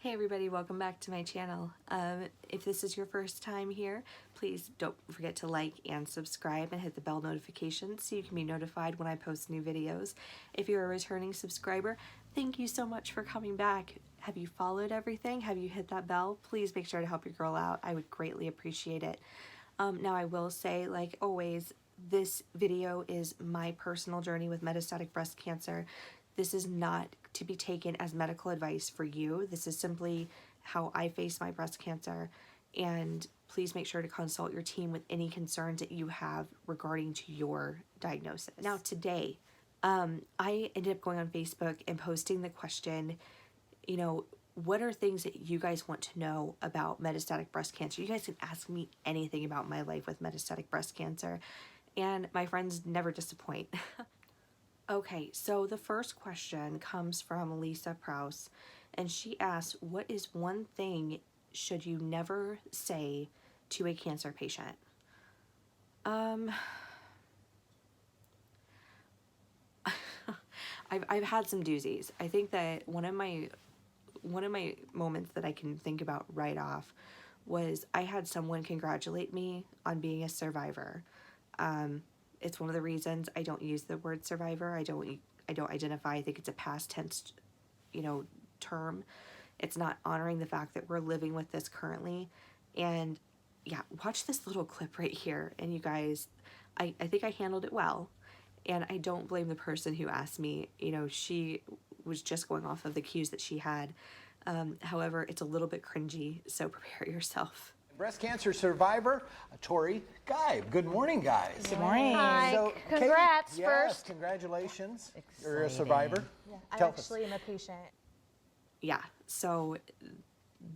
Hey everybody, welcome back to my channel. If this is your first time here, please don't forget to like and subscribe and hit the bell notification so you can be notified when I post new videos. If you're a returning subscriber, thank you so much for coming back. Have you followed everything? Have you hit that bell? Please make sure to help your girl out. I would greatly appreciate it. Now I will say, like always, this video is my personal journey with metastatic breast cancer. This is not to be taken as medical advice for you. This is simply how I face my breast cancer, and please make sure to consult your team with any concerns that you have regarding to your diagnosis. Now today, I ended up going on Facebook and posting the question, what are things that you guys want to know about metastatic breast cancer? You guys can ask me anything about my life with metastatic breast cancer, and my friends never disappoint. Okay, so the first question comes from Lisa Prouse, and she asks, what is one thing should you never say to a cancer patient? I've had some doozies. I think that one of my moments that I can think about right off was I had someone congratulate me on being a survivor. It's one of the reasons I don't use the word survivor. I don't identify. I think it's a past tense, term. It's not honoring the fact that we're living with this currently. And yeah, watch this little clip right here. And you guys, I think I handled it well. And I don't blame the person who asked me. She was just going off of the cues that she had. However, it's a little bit cringy, so prepare yourself. Breast cancer survivor, Tori Geib. Good morning, guys. Good morning. Hi. So, Congrats Kate, first. Congratulations. Exciting. You're a survivor. Yeah, I Tell us. actually am a patient. Yeah, so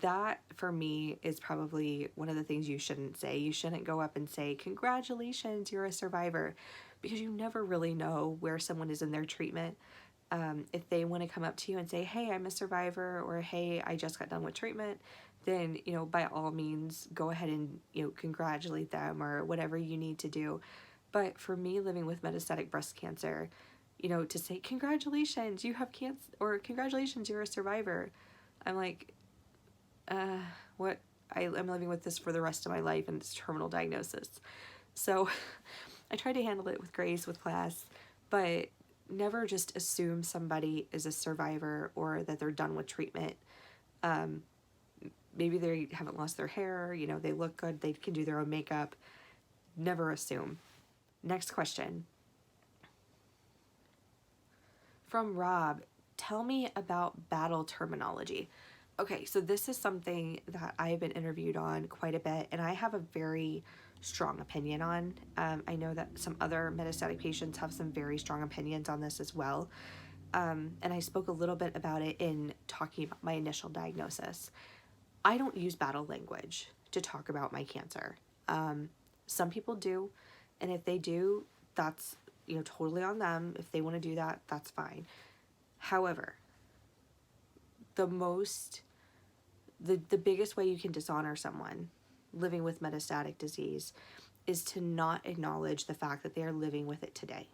that for me is probably one of the things you shouldn't say. You shouldn't go up and say, congratulations, you're a survivor, because you never really know where someone is in their treatment. If they want to come up to you and say, hey, I'm a survivor, or hey, I just got done with treatment, then, by all means, go ahead and, congratulate them or whatever you need to do. But for me, living with metastatic breast cancer, to say, congratulations, you have cancer, or congratulations, you're a survivor. I'm like, what? I'm living with this for the rest of my life, and it's a terminal diagnosis. So I try to handle it with grace, with class, but never just assume somebody is a survivor or that they're done with treatment. Maybe they haven't lost their hair, they look good, they can do their own makeup. Never assume. Next question. From Rob, tell me about battle terminology. Okay, so this is something that I've been interviewed on quite a bit, and I have a very strong opinion on. I know that some other metastatic patients have some very strong opinions on this as well. And I spoke a little bit about it in talking about my initial diagnosis. I don't use battle language to talk about my cancer. Some people do, and if they do, that's totally on them. If they want to do that, that's fine. However, the biggest way you can dishonor someone living with metastatic disease is to not acknowledge the fact that they are living with it today.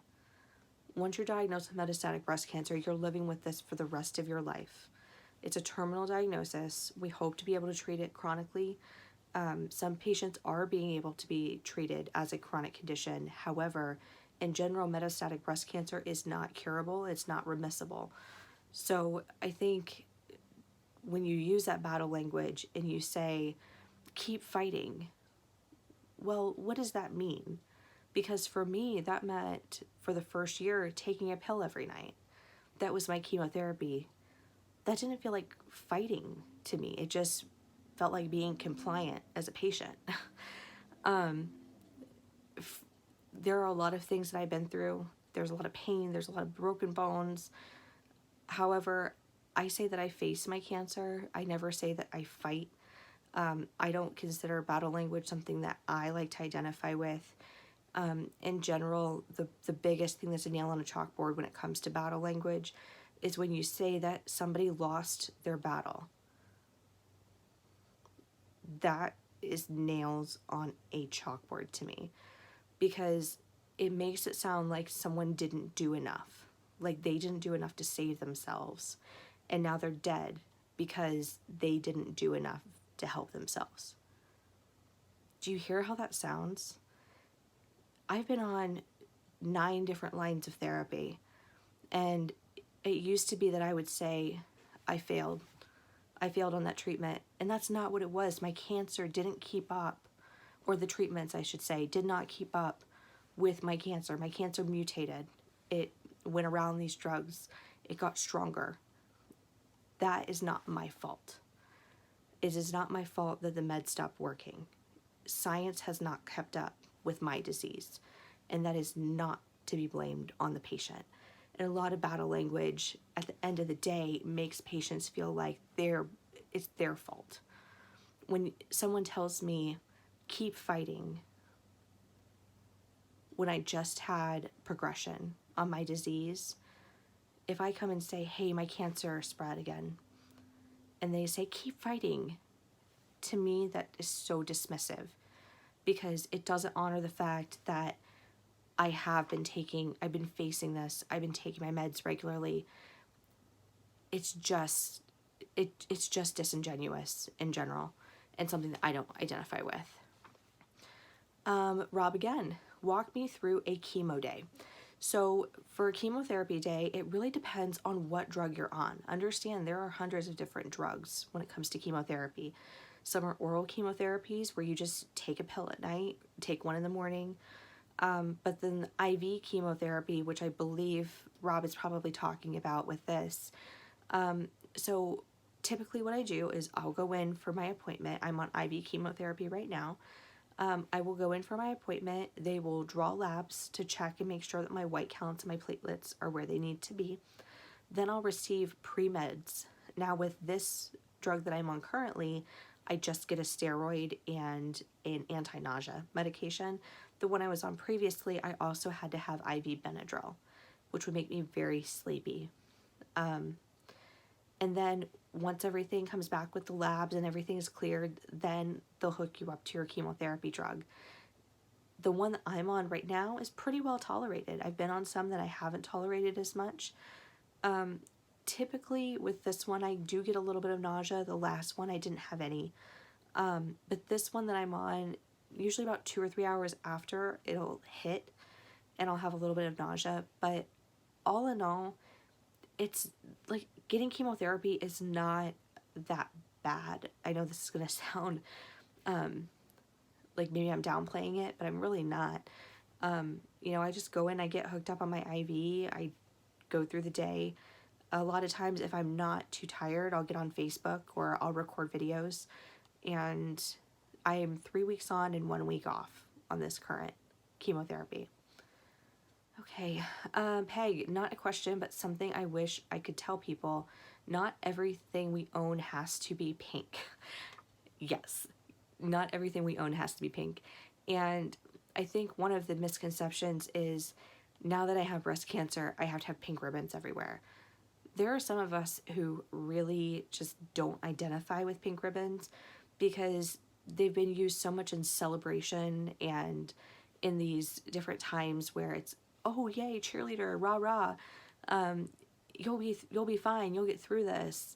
Once you're diagnosed with metastatic breast cancer, you're living with this for the rest of your life. It's a terminal diagnosis. We hope to be able to treat it chronically. Some patients are being able to be treated as a chronic condition. However, in general, metastatic breast cancer is not curable. It's not remissible. So I think when you use that battle language and you say, keep fighting, well, what does that mean? Because for me, that meant for the first year taking a pill every night. That was my chemotherapy. That didn't feel like fighting to me. It just felt like being compliant as a patient. There are a lot of things that I've been through. There's a lot of pain. There's a lot of broken bones. However, I say that I face my cancer. I never say that I fight. I don't consider battle language something that I like to identify with. In general, the biggest thing that's a nail on a chalkboard when it comes to battle language is when you say that somebody lost their battle. That is nails on a chalkboard to me, because it makes it sound like someone didn't do enough, like they didn't do enough to save themselves, and now they're dead, because they didn't do enough to help themselves. Do you hear how that sounds? I've been on 9 different lines of therapy, and it used to be that I would say, I failed on that treatment, and that's not what it was. My cancer didn't keep up, or the treatments, I should say, did not keep up with my cancer. My cancer mutated. It went around these drugs. It got stronger. That is not my fault. It is not my fault that the meds stopped working. Science has not kept up with my disease, and that is not to be blamed on the patient. And a lot of battle language at the end of the day makes patients feel like it's their fault. When someone tells me, keep fighting, when I just had progression on my disease, if I come and say, hey, my cancer spread again, and they say, keep fighting, to me that is so dismissive, because it doesn't honor the fact that I've been facing this, I've been taking my meds regularly. It's just disingenuous in general, and something that I don't identify with. Rob again, walk me through a chemo day. So for a chemotherapy day, it really depends on what drug you're on. Understand there are hundreds of different drugs when it comes to chemotherapy. Some are oral chemotherapies where you just take a pill at night, take one in the morning. But then IV chemotherapy, which I believe Rob is probably talking about with this. So typically what I do is I'll go in for my appointment. I'm on IV chemotherapy right now. I will go in for my appointment. They will draw labs to check and make sure that my white counts and my platelets are where they need to be. Then I'll receive pre-meds. Now with this drug that I'm on currently, I just get a steroid and an anti-nausea medication. The one I was on previously, I also had to have IV Benadryl, which would make me very sleepy. And then once everything comes back with the labs and everything is cleared, then they'll hook you up to your chemotherapy drug. The one that I'm on right now is pretty well tolerated. I've been on some that I haven't tolerated as much. Typically with this one, I do get a little bit of nausea. The last one, I didn't have any. But this one that I'm on, usually about 2 or 3 hours after, it'll hit and I'll have a little bit of nausea. But all in all, it's like getting chemotherapy is not that bad. I know this is going to sound like maybe I'm downplaying it, but I'm really not. I just go in, I get hooked up on my IV, I go through the day. A lot of times if I'm not too tired, I'll get on Facebook or I'll record videos, and I am 3 weeks on and 1 week off on this current chemotherapy. Okay, Peg, not a question, but something I wish I could tell people. Not everything we own has to be pink. Yes, not everything we own has to be pink. And I think one of the misconceptions is now that I have breast cancer, I have to have pink ribbons everywhere. There are some of us who really just don't identify with pink ribbons because they've been used so much in celebration and in these different times where it's, oh yay, cheerleader, rah rah, you'll be fine, you'll get through this,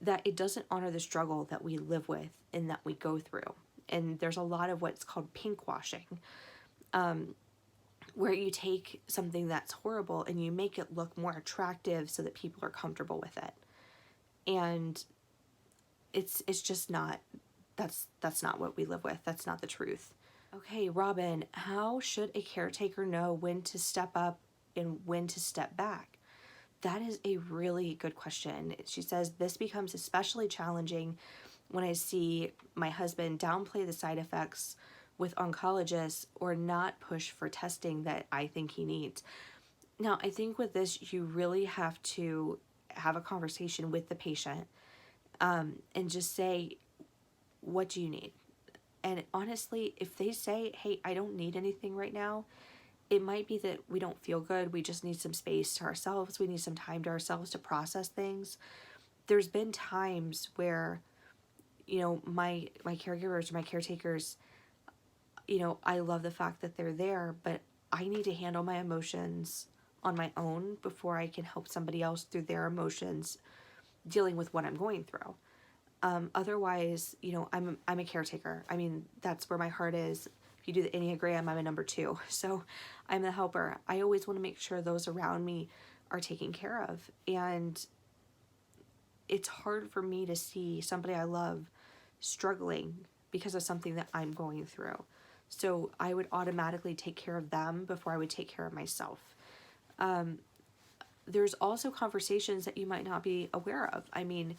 that it doesn't honor the struggle that we live with and that we go through. And there's a lot of what's called pink washing, where you take something that's horrible and you make it look more attractive so that people are comfortable with it. And it's just not, that's not what we live with. That's not the truth. Okay, Robin, how should a caretaker know when to step up and when to step back? That is a really good question. She says, this becomes especially challenging when I see my husband downplay the side effects with oncologists or not push for testing that I think he needs. Now, I think with this, you really have to have a conversation with the patient and just say, what do you need? And honestly, if they say, hey, I don't need anything right now, it might be that we don't feel good. We just need some space to ourselves. We need some time to ourselves to process things. There's been times where, my caregivers or my caretakers, I love the fact that they're there, but I need to handle my emotions on my own before I can help somebody else through their emotions dealing with what I'm going through. Otherwise, you know, I'm a caretaker. I mean, that's where my heart is. If you do the Enneagram, I'm a number 2. So I'm the helper. I always want to make sure those around me are taken care of. And it's hard for me to see somebody I love struggling because of something that I'm going through. So I would automatically take care of them before I would take care of myself. There's also conversations that you might not be aware of. I mean,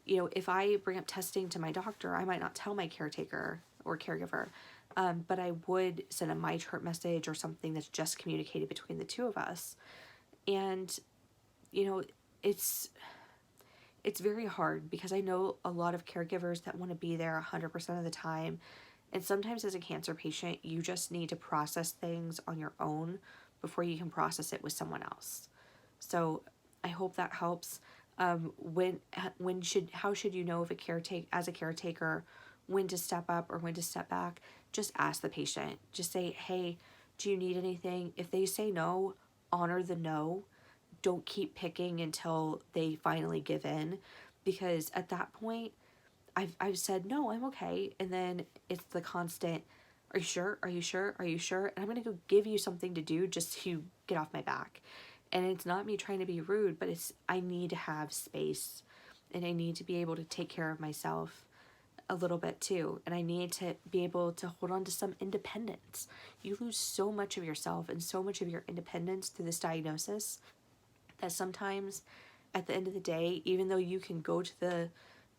you know, if I bring up testing to my doctor, I might not tell my caretaker or caregiver, but I would send a my chart message or something that's just communicated between the two of us. And, you know, it's very hard because I know a lot of caregivers that want to be there 100% of the time. And sometimes as a cancer patient, you just need to process things on your own before you can process it with someone else. So I hope that helps. How should you know if as a caretaker, when to step up or when to step back? Just ask the patient. Just say, hey, do you need anything? If they say no, honor the no. Don't keep picking until they finally give in, because at that point, I've said, no, I'm okay. And then it's the constant, are you sure? Are you sure? Are you sure? And I'm going to go give you something to do just to get off my back. And it's not me trying to be rude, but I need to have space and I need to be able to take care of myself a little bit too. And I need to be able to hold on to some independence. You lose so much of yourself and so much of your independence through this diagnosis that sometimes at the end of the day, even though you can go to the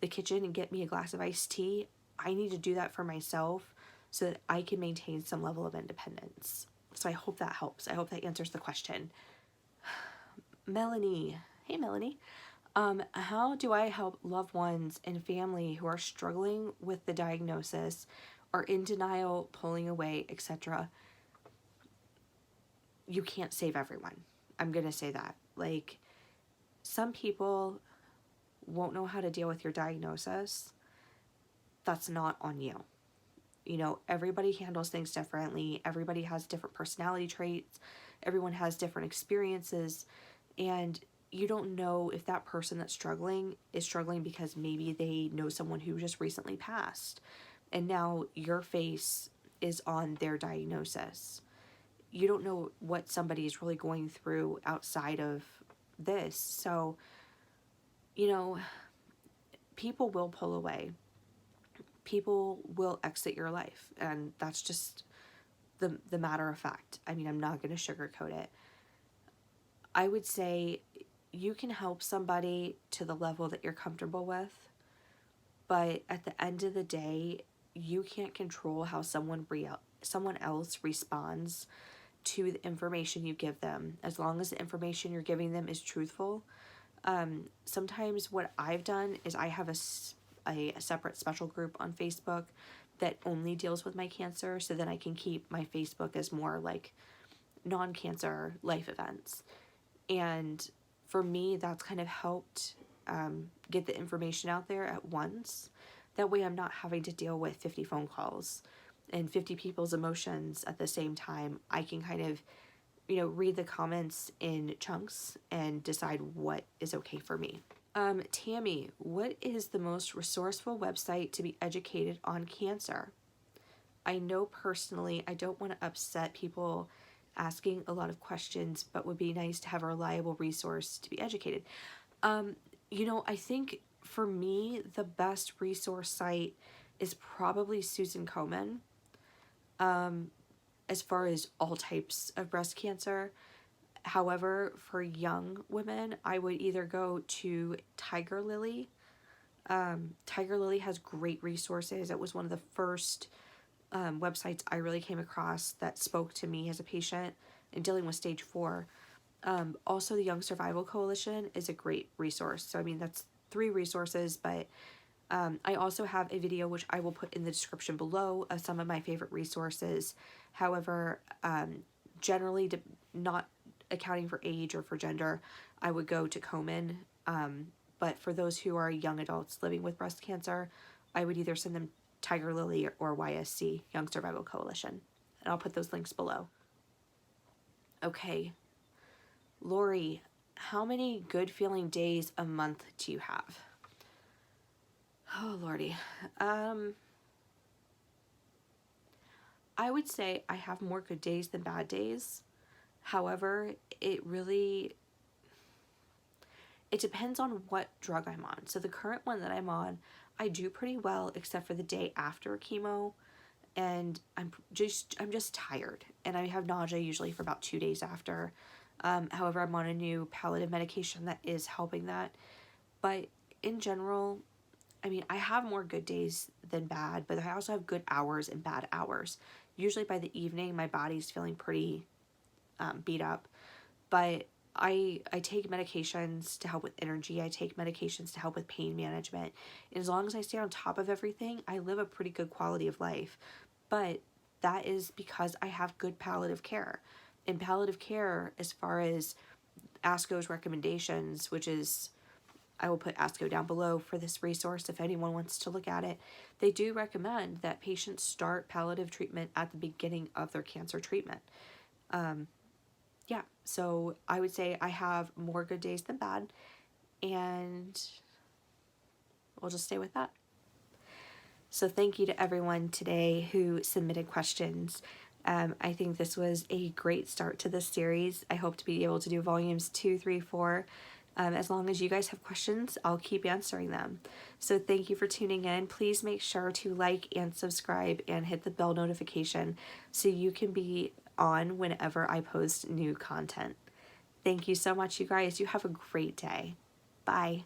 kitchen and get me a glass of iced tea, I need to do that for myself so that I can maintain some level of independence. So I hope that helps. I hope that answers the question. Melanie. Hey, Melanie. How do I help loved ones and family who are struggling with the diagnosis, are in denial, pulling away, etc.? You can't save everyone. I'm going to say that. Like, some people won't know how to deal with your diagnosis. That's not on you. You know, everybody handles things differently. Everybody has different personality traits. Everyone has different experiences. And you don't know if that person that's struggling is struggling because maybe they know someone who just recently passed. And now your face is on their diagnosis. You don't know what somebody is really going through outside of this. So, you know, people will pull away. People will exit your life. And that's just the matter of fact. I mean, I'm not going to sugarcoat it. I would say you can help somebody to the level that you're comfortable with, but at the end of the day, you can't control how someone else responds to the information you give them, as long as the information you're giving them is truthful. Sometimes what I've done is I have a separate special group on Facebook that only deals with my cancer, so then I can keep my Facebook as more like non-cancer life events. And for me, that's kind of helped get the information out there at once. That way I'm not having to deal with 50 phone calls and 50 people's emotions at the same time. I can kind of, you know, read the comments in chunks and decide what is okay for me. Tammy, what is the most resourceful website to be educated on cancer? I know personally I don't want to upset people asking a lot of questions, but would be nice to have a reliable resource to be educated. You know, I think for me, the best resource site is probably Susan Komen. As far as all types of breast cancer. However, for young women, I would either go to Tiger Lily. Tiger Lily has great resources. It was one of the first websites I really came across that spoke to me as a patient in dealing with stage 4. Also, the Young Survival Coalition is a great resource. So, I mean, that's 3 resources, but I also have a video which I will put in the description below of some of my favorite resources. However, generally not accounting for age or for gender, I would go to Komen. But for those who are young adults living with breast cancer, I would either send them Tiger Lily or YSC, Young Survival Coalition. And I'll put those links below. Okay. Lori, how many good feeling days a month do you have? Oh, Lordy. I would say I have more good days than bad days. However, it depends on what drug I'm on. So the current one that I'm on, I do pretty well except for the day after chemo, and I'm just tired, and I have nausea usually for about 2 days after. However, I'm on a new palliative medication that is helping that. But in general, I mean, I have more good days than bad, but I also have good hours and bad hours. Usually by the evening, my body's feeling pretty beat up, but I take medications to help with energy. I take medications to help with pain management. And as long as I stay on top of everything, I live a pretty good quality of life. But that is because I have good palliative care. In palliative care, as far as ASCO's recommendations, which is, I will put ASCO down below for this resource if anyone wants to look at it, they do recommend that patients start palliative treatment at the beginning of their cancer treatment. Yeah, so I would say I have more good days than bad, and we'll just stay with that. So thank you to everyone today who submitted questions. I think this was a great start to this series. I hope to be able to do volumes 2, 3, 4. As long as you guys have questions, I'll keep answering them. So thank you for tuning in. Please make sure to like and subscribe and hit the bell notification so you can be on whenever I post new content. Thank you so much, you guys. You have a great day. Bye.